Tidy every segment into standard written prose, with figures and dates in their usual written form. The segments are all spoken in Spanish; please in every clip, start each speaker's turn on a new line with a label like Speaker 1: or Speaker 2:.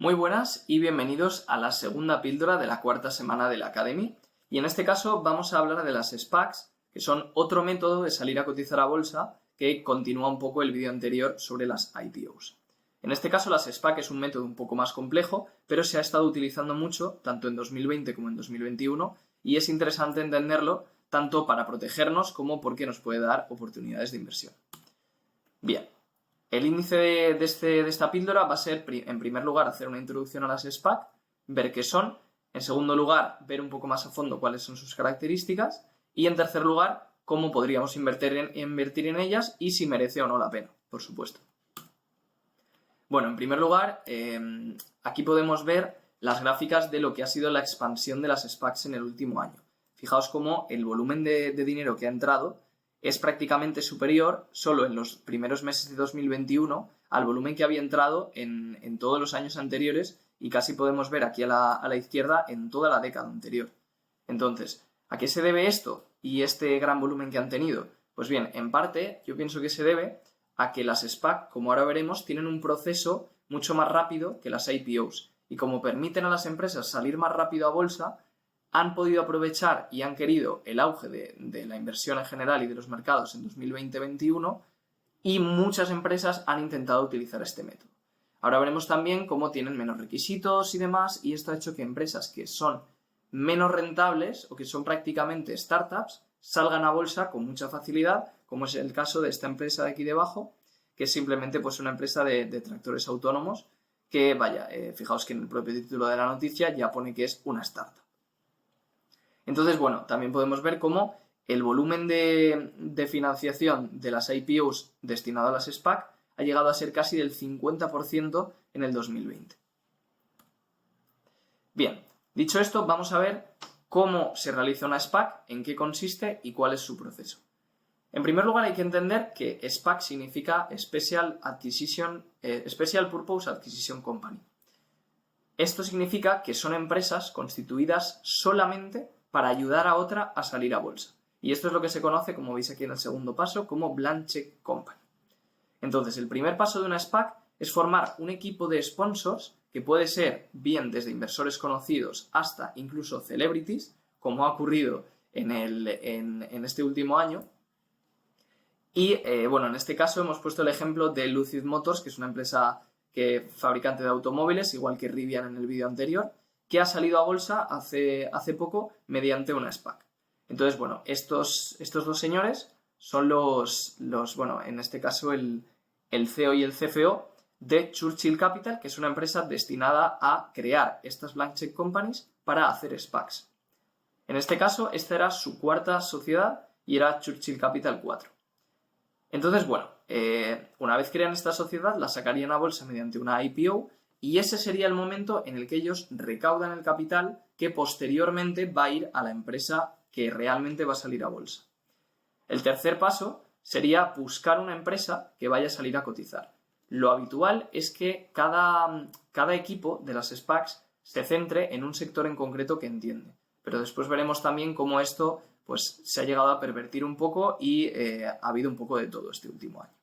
Speaker 1: Muy buenas y bienvenidos a la segunda píldora de la cuarta semana de la Academy. Y en este caso vamos a hablar de las SPACs, que son otro método de salir a cotizar a bolsa que continúa un poco el vídeo anterior sobre las IPOs. En este caso las SPAC es un método un poco más complejo, pero se ha estado utilizando mucho tanto en 2020 como en 2021 y es interesante entenderlo tanto para protegernos como porque nos puede dar oportunidades de inversión. Bien. El índice de esta píldora va a ser, en primer lugar, hacer una introducción a las SPAC, ver qué son, en segundo lugar, ver un poco más a fondo cuáles son sus características y, en tercer lugar, cómo podríamos invertir en ellas y si merece o no la pena, por supuesto. Bueno, en primer lugar, aquí podemos ver las gráficas de lo que ha sido la expansión de las SPACs en el último año. Fijaos cómo el volumen de dinero que ha entrado es prácticamente superior solo en los primeros meses de 2021 al volumen que había entrado en todos los años anteriores y casi podemos ver aquí a la izquierda en toda la década anterior. Entonces, ¿a qué se debe esto y este gran volumen que han tenido? Pues bien, en parte yo pienso que se debe a que las SPAC, como ahora veremos, tienen un proceso mucho más rápido que las IPOs y como permiten a las empresas salir más rápido a bolsa, han podido aprovechar y han querido el auge de la inversión en general y de los mercados en 2020-2021 y muchas empresas han intentado utilizar este método. Ahora veremos también cómo tienen menos requisitos y demás y esto ha hecho que empresas que son menos rentables o que son prácticamente startups salgan a bolsa con mucha facilidad, como es el caso de esta empresa de aquí debajo, que es simplemente pues, una empresa de tractores autónomos que, fijaos que en el propio título de la noticia ya pone que es una startup. Entonces, bueno, también podemos ver cómo el volumen de financiación de las IPOs destinado a las SPAC ha llegado a ser casi del 50% en el 2020. Bien, dicho esto, vamos a ver cómo se realiza una SPAC, en qué consiste y cuál es su proceso. En primer lugar, hay que entender que SPAC significa Special Purpose Acquisition Company. Esto significa que son empresas constituidas solamente para ayudar a otra a salir a bolsa. Y esto es lo que se conoce, como veis aquí en el segundo paso, como Blank Check Company. Entonces, el primer paso de una SPAC es formar un equipo de sponsors que puede ser bien desde inversores conocidos hasta incluso celebrities, como ha ocurrido en este último año. Y, en este caso hemos puesto el ejemplo de Lucid Motors, que es una empresa fabricante de automóviles, igual que Rivian en el vídeo anterior, que ha salido a bolsa hace poco mediante una SPAC. Entonces, estos dos señores son en este caso el CEO y el CFO de Churchill Capital, que es una empresa destinada a crear estas Blank Check Companies para hacer SPACs. En este caso, esta era su cuarta sociedad y era Churchill Capital 4. Entonces, una vez crean esta sociedad, la sacarían a bolsa mediante una IPO y ese sería el momento en el que ellos recaudan el capital que posteriormente va a ir a la empresa que realmente va a salir a bolsa. El tercer paso sería buscar una empresa que vaya a salir a cotizar. Lo habitual es que cada equipo de las SPACs se centre en un sector en concreto que entiende. Pero después veremos también cómo esto se ha llegado a pervertir un poco y ha habido un poco de todo este último año.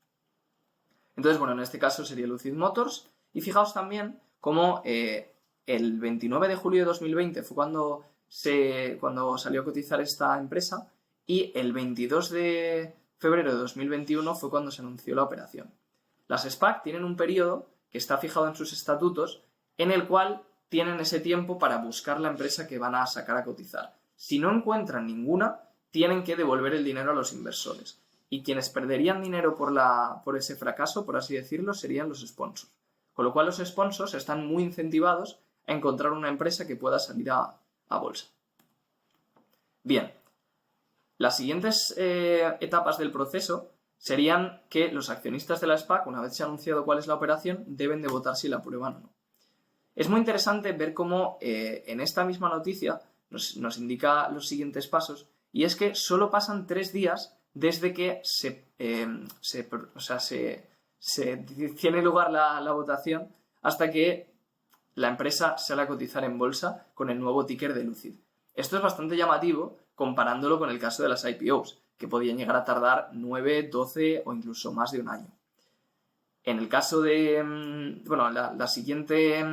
Speaker 1: Entonces, en este caso sería Lucid Motors. Y fijaos también cómo el 29 de julio de 2020 fue cuando salió a cotizar esta empresa y el 22 de febrero de 2021 fue cuando se anunció la operación. Las SPAC tienen un periodo que está fijado en sus estatutos en el cual tienen ese tiempo para buscar la empresa que van a sacar a cotizar. Si no encuentran ninguna, tienen que devolver el dinero a los inversores. Y quienes perderían dinero por ese fracaso, por así decirlo, serían los sponsors. Con lo cual los sponsors están muy incentivados a encontrar una empresa que pueda salir a bolsa. Bien, las siguientes etapas del proceso serían que los accionistas de la SPAC, una vez se ha anunciado cuál es la operación, deben de votar si la aprueban o no. Es muy interesante ver cómo en esta misma noticia nos indica los siguientes pasos y es que solo pasan 3 días desde que tiene lugar la votación hasta que la empresa sale a cotizar en bolsa con el nuevo ticker de Lucid. Esto es bastante llamativo comparándolo con el caso de las IPOs, que podían llegar a tardar 9, 12 o incluso más de un año. En el caso de, la siguiente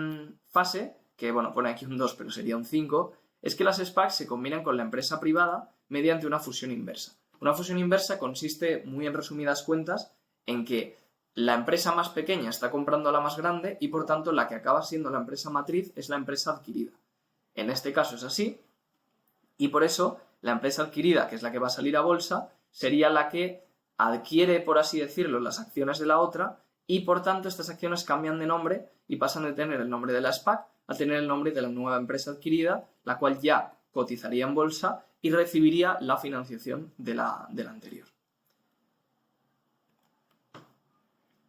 Speaker 1: fase, que pone aquí un 2 pero sería un 5, es que las SPACs se combinan con la empresa privada mediante una fusión inversa. Una fusión inversa consiste, muy en resumidas cuentas, en que la empresa más pequeña está comprando a la más grande y por tanto la que acaba siendo la empresa matriz es la empresa adquirida. En este caso es así y por eso la empresa adquirida, que es la que va a salir a bolsa, sería la que adquiere, por así decirlo, las acciones de la otra y por tanto estas acciones cambian de nombre y pasan de tener el nombre de la SPAC a tener el nombre de la nueva empresa adquirida, la cual ya cotizaría en bolsa y recibiría la financiación de la anterior.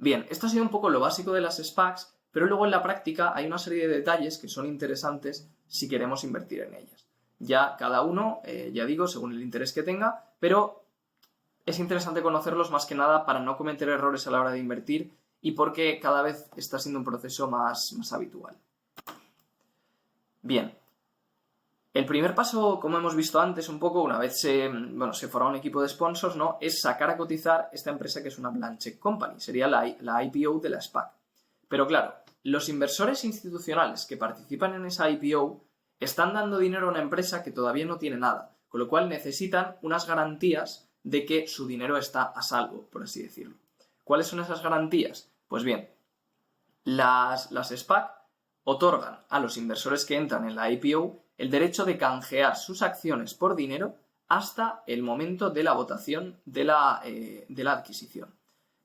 Speaker 1: Bien, esto ha sido un poco lo básico de las SPACs, pero luego en la práctica hay una serie de detalles que son interesantes si queremos invertir en ellas. Ya cada uno, ya digo, según el interés que tenga, pero es interesante conocerlos más que nada para no cometer errores a la hora de invertir y porque cada vez está siendo un proceso más habitual. Bien, el primer paso, como hemos visto antes un poco, una vez se forma un equipo de sponsors, ¿no?, es sacar a cotizar esta empresa que es una Blank Check Company, sería la IPO de la SPAC. Pero claro, los inversores institucionales que participan en esa IPO están dando dinero a una empresa que todavía no tiene nada, con lo cual necesitan unas garantías de que su dinero está a salvo, por así decirlo. ¿Cuáles son esas garantías? Pues bien, las SPAC otorgan a los inversores que entran en la IPO el derecho de canjear sus acciones por dinero hasta el momento de la votación de la adquisición.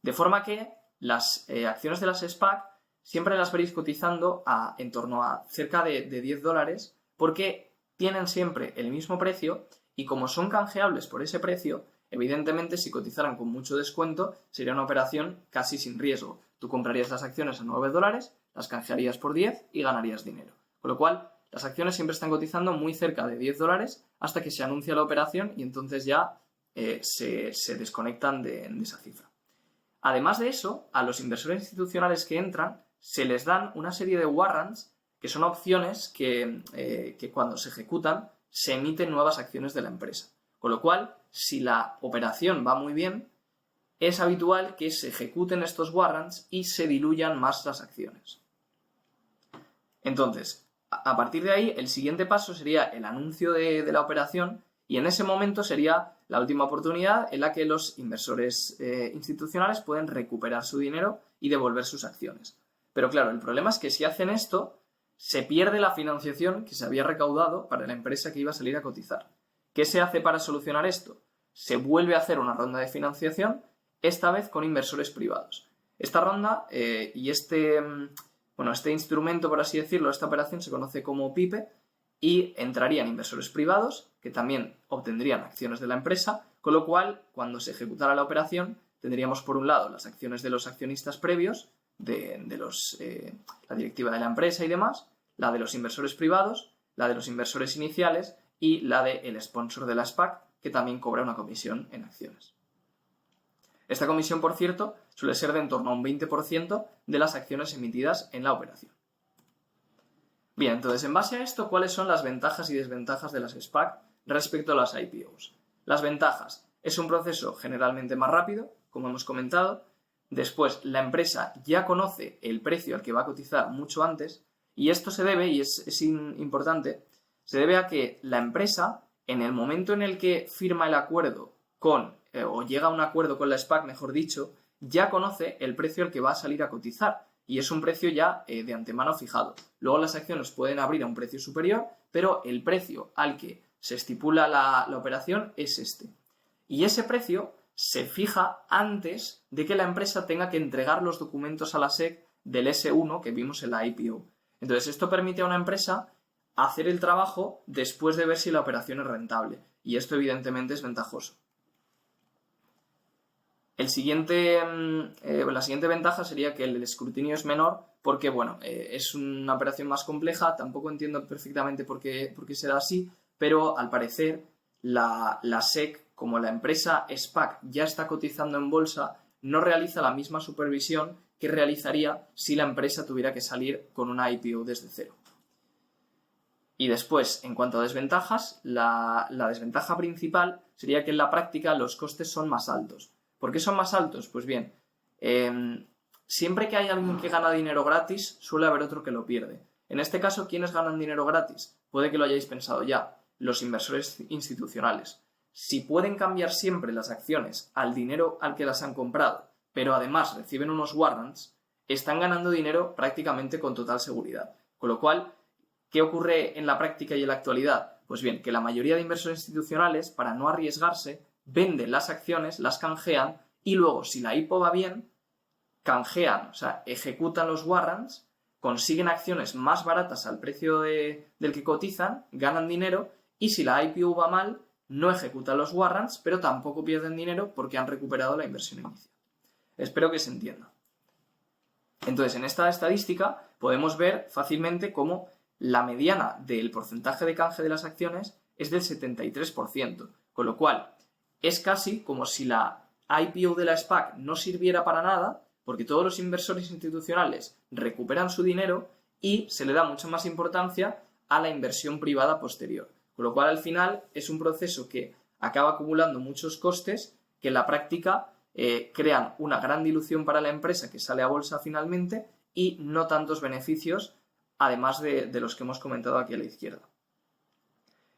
Speaker 1: De forma que las acciones de las SPAC siempre las veréis cotizando en torno a cerca de $10 porque tienen siempre el mismo precio y como son canjeables por ese precio, evidentemente si cotizaran con mucho descuento sería una operación casi sin riesgo. Tú comprarías las acciones a $9, las canjearías por 10 y ganarías dinero. Con lo cual, las acciones siempre están cotizando muy cerca de $10 hasta que se anuncia la operación y entonces ya se desconectan de esa cifra. Además de eso, a los inversores institucionales que entran se les dan una serie de warrants que son opciones que cuando se ejecutan se emiten nuevas acciones de la empresa. Con lo cual, si la operación va muy bien, es habitual que se ejecuten estos warrants y se diluyan más las acciones. Entonces, a partir de ahí, el siguiente paso sería el anuncio de la operación y en ese momento sería la última oportunidad en la que los inversores institucionales pueden recuperar su dinero y devolver sus acciones. Pero claro, el problema es que si hacen esto, se pierde la financiación que se había recaudado para la empresa que iba a salir a cotizar. ¿Qué se hace para solucionar esto? Se vuelve a hacer una ronda de financiación, esta vez con inversores privados. Esta ronda y este instrumento, por así decirlo, esta operación se conoce como PIPE y entrarían inversores privados que también obtendrían acciones de la empresa, con lo cual, cuando se ejecutara la operación, tendríamos por un lado las acciones de los accionistas previos, la directiva de la empresa y demás, la de los inversores privados, la de los inversores iniciales y la del sponsor de la SPAC, que también cobra una comisión en acciones. Esta comisión, por cierto, suele ser de en torno a un 20% de las acciones emitidas en la operación. Bien, entonces, en base a esto, ¿cuáles son las ventajas y desventajas de las SPAC respecto a las IPOs? Las ventajas: es un proceso generalmente más rápido, como hemos comentado. Después, la empresa ya conoce el precio al que va a cotizar mucho antes y esto se debe, y es importante, se debe a que la empresa, en el momento en el que firma el acuerdo o llega a un acuerdo con la SPAC, mejor dicho, ya conoce el precio al que va a salir a cotizar y es un precio ya de antemano fijado. Luego las acciones pueden abrir a un precio superior, pero el precio al que se estipula la operación es este. Y ese precio se fija antes de que la empresa tenga que entregar los documentos a la SEC del S1 que vimos en la IPO. Entonces, esto permite a una empresa hacer el trabajo después de ver si la operación es rentable. Y esto, evidentemente, es ventajoso. La siguiente ventaja sería que el escrutinio es menor porque, es una operación más compleja. Tampoco entiendo perfectamente por qué será así, pero al parecer la SEC, como la empresa SPAC ya está cotizando en bolsa, no realiza la misma supervisión que realizaría si la empresa tuviera que salir con una IPO desde cero. Y después, en cuanto a desventajas, la desventaja principal sería que en la práctica los costes son más altos. ¿Por qué son más altos? Pues bien, siempre que hay alguien que gana dinero gratis, suele haber otro que lo pierde. En este caso, ¿quiénes ganan dinero gratis? Puede que lo hayáis pensado ya, los inversores institucionales. Si pueden cambiar siempre las acciones al dinero al que las han comprado, pero además reciben unos warrants, están ganando dinero prácticamente con total seguridad. Con lo cual, ¿qué ocurre en la práctica y en la actualidad? Pues bien, que la mayoría de inversores institucionales, para no arriesgarse, venden las acciones, las canjean y luego, si la IPO va bien, canjean, o sea, ejecutan los warrants, consiguen acciones más baratas al precio del que cotizan, ganan dinero y si la IPO va mal, no ejecutan los warrants, pero tampoco pierden dinero porque han recuperado la inversión inicial. Espero que se entienda. Entonces, en esta estadística podemos ver fácilmente cómo la mediana del porcentaje de canje de las acciones es del 73%, con lo cual es casi como si la IPO de la SPAC no sirviera para nada, porque todos los inversores institucionales recuperan su dinero y se le da mucha más importancia a la inversión privada posterior. Con lo cual, al final, es un proceso que acaba acumulando muchos costes que en la práctica crean una gran dilución para la empresa que sale a bolsa finalmente y no tantos beneficios, además de los que hemos comentado aquí a la izquierda.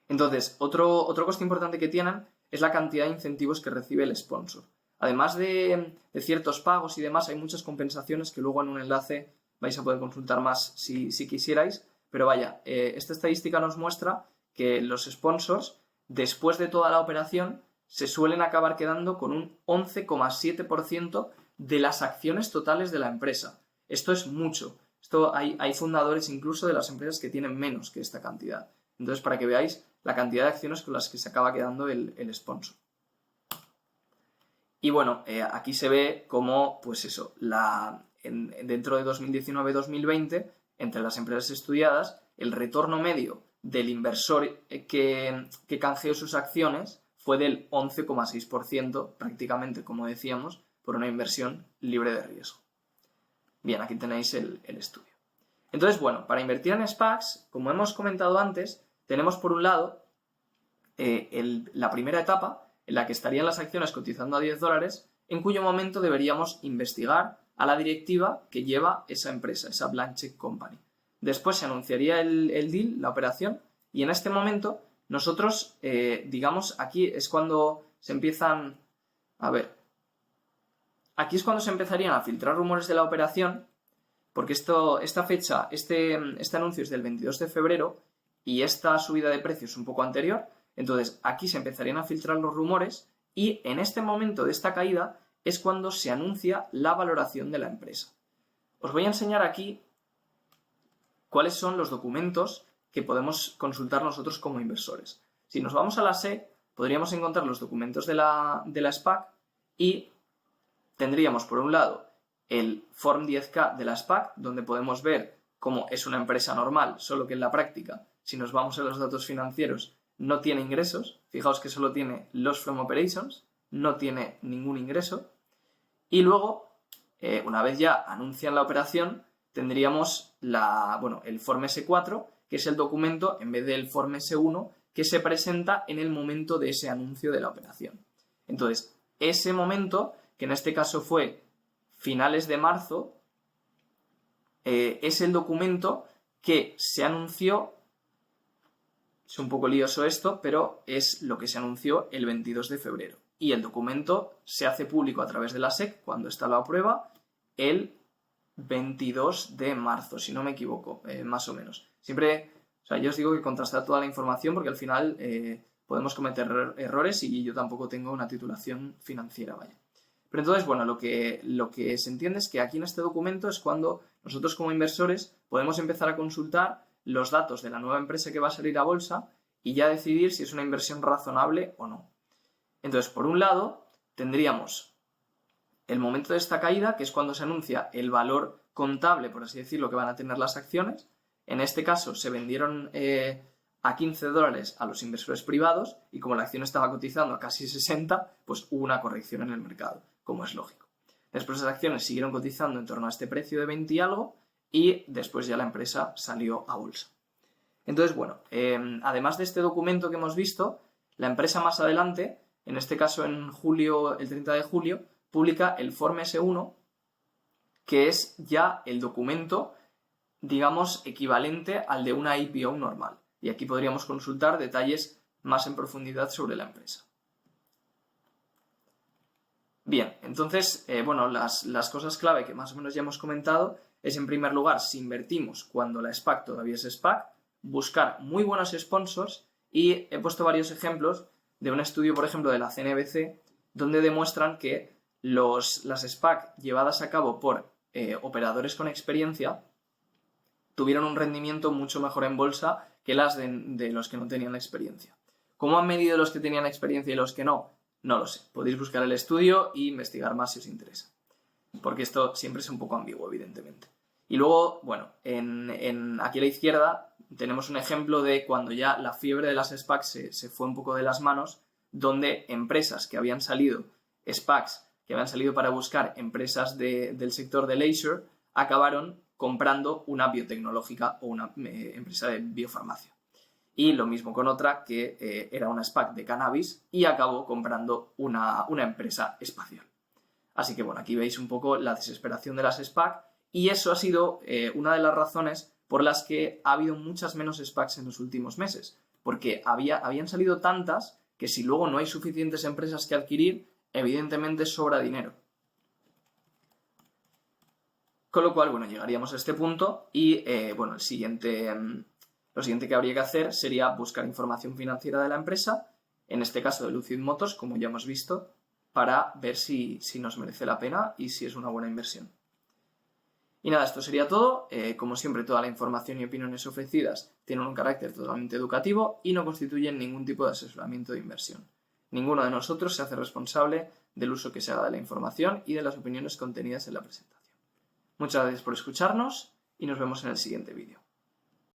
Speaker 1: Entonces, otro coste importante que tienen es la cantidad de incentivos que recibe el sponsor. Además de ciertos pagos y demás, hay muchas compensaciones que luego en un enlace vais a poder consultar más si quisierais, pero vaya, esta estadística nos muestra que los sponsors, después de toda la operación, se suelen acabar quedando con un 11,7% de las acciones totales de la empresa. Esto es mucho. Hay fundadores incluso de las empresas que tienen menos que esta cantidad. Entonces, para que veáis la cantidad de acciones con las que se acaba quedando el sponsor. Y bueno, aquí se ve cómo, pues eso, dentro de 2019-2020, entre las empresas estudiadas, el retorno medio del inversor que canjeó sus acciones fue del 11,6%, prácticamente, como decíamos, por una inversión libre de riesgo. Bien, aquí tenéis el estudio. Entonces, bueno, para invertir en SPACs, como hemos comentado antes, tenemos por un lado la primera etapa, en la que estarían las acciones cotizando a $10, en cuyo momento deberíamos investigar a la directiva que lleva esa empresa, esa Blanchett Company. Después se anunciaría el deal, la operación, y en este momento nosotros, digamos, aquí es cuando se empiezan... Aquí es cuando se empezarían a filtrar rumores de la operación, porque esta fecha, este anuncio es del 22 de febrero y esta subida de precios es un poco anterior. Entonces, aquí se empezarían a filtrar los rumores y en este momento de esta caída es cuando se anuncia la valoración de la empresa. Os voy a enseñar aquí cuáles son los documentos que podemos consultar nosotros como inversores. Si nos vamos a la SEC, podríamos encontrar los documentos de la SPAC y tendríamos, por un lado, el Form 10K de la SPAC, donde podemos ver cómo es una empresa normal, solo que en la práctica, si nos vamos a los datos financieros, no tiene ingresos. Fijaos que solo tiene loss from operations, no tiene ningún ingreso. Y luego, una vez ya anuncian la operación, tendríamos el Form S4, que es el documento, en vez del Form S1, que se presenta en el momento de ese anuncio de la operación. Entonces, ese momento, que en este caso fue finales de marzo, es el documento que se anunció. Es un poco lioso esto, pero es lo que se anunció el 22 de febrero. Y el documento se hace público a través de la SEC cuando está la prueba el 22 de marzo, si no me equivoco, más o menos. Siempre, yo os digo que contrastar toda la información porque al final podemos cometer errores y yo tampoco tengo una titulación financiera, vaya. Pero entonces, bueno, lo que se entiende es que aquí en este documento es cuando nosotros como inversores podemos empezar a consultar los datos de la nueva empresa que va a salir a bolsa y ya decidir si es una inversión razonable o no. Entonces, por un lado, tendríamos el momento de esta caída, que es cuando se anuncia el valor contable, por así decirlo, que van a tener las acciones. En este caso, se vendieron a $15 a los inversores privados y como la acción estaba cotizando a casi 60, pues hubo una corrección en el mercado, como es lógico. Después las acciones siguieron cotizando en torno a este precio de 20 y algo, y después ya la empresa salió a bolsa. Entonces, bueno, además de este documento que hemos visto, la empresa más adelante, en este caso en julio, el 30 de julio, publica el Form S1, que es ya el documento, digamos, equivalente al de una IPO normal. Y aquí podríamos consultar detalles más en profundidad sobre la empresa. Bien, entonces, bueno, las cosas clave que más o menos ya hemos comentado es, en primer lugar, si invertimos cuando la SPAC todavía es SPAC, buscar muy buenos sponsors, y he puesto varios ejemplos de un estudio, por ejemplo, de la CNBC, donde demuestran que las SPAC llevadas a cabo por operadores con experiencia tuvieron un rendimiento mucho mejor en bolsa que las de los que no tenían experiencia. ¿Cómo han medido los que tenían experiencia y los que no? No lo sé. Podéis buscar el estudio e investigar más si os interesa. Porque esto siempre es un poco ambiguo, evidentemente. Y luego, bueno, aquí a la izquierda tenemos un ejemplo de cuando ya la fiebre de las SPACs se fue un poco de las manos, donde empresas que habían salido, SPACs, que habían salido para buscar empresas del sector de leisure, acabaron comprando una biotecnológica o una empresa de biofarmacia. Y lo mismo con otra que era una SPAC de cannabis y acabó comprando una empresa espacial. Así que bueno, aquí veis un poco la desesperación de las SPAC, y eso ha sido una de las razones por las que ha habido muchas menos SPACs en los últimos meses, porque habían salido tantas que si luego no hay suficientes empresas que adquirir, evidentemente sobra dinero. Con lo cual, bueno, llegaríamos a este punto y, bueno, lo siguiente que habría que hacer sería buscar información financiera de la empresa, en este caso de Lucid Motors, como ya hemos visto, para ver si nos merece la pena y si es una buena inversión. Y nada, esto sería todo. Como siempre, toda la información y opiniones ofrecidas tienen un carácter totalmente educativo y no constituyen ningún tipo de asesoramiento de inversión. Ninguno de nosotros se hace responsable del uso que se haga de la información y de las opiniones contenidas en la presentación. Muchas gracias por escucharnos y nos vemos en el siguiente vídeo.